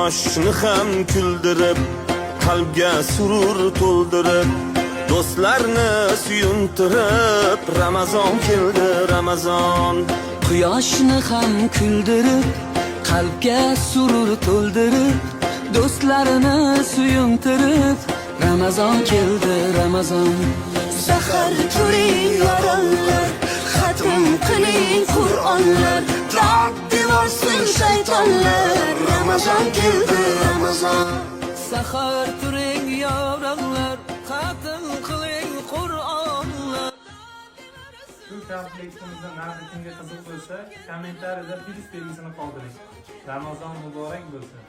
quyoshni ham kuldirib, qalbga surur to'ldirib, do'stlarni suyuntirib, Ramazon keldi, Ramazon. Quyoshni ham kuldirib, qalbga surur to'ldirib, do'stlarini suyuntirib, Ramazon keldi, Ramazon. Sahar turing yorollar, xatm qiling Qur'onlar, dod devorsin shaytonlar. Ramazon keldi, Ramazon. Sahar turing yorollar, xatm qiling Qur'onlar. Shu konfliktimizda narxi kimga qiziq bo'lsa, kommentariyada plus belgisini qoldiring. Ramazon muborak bo'lsin.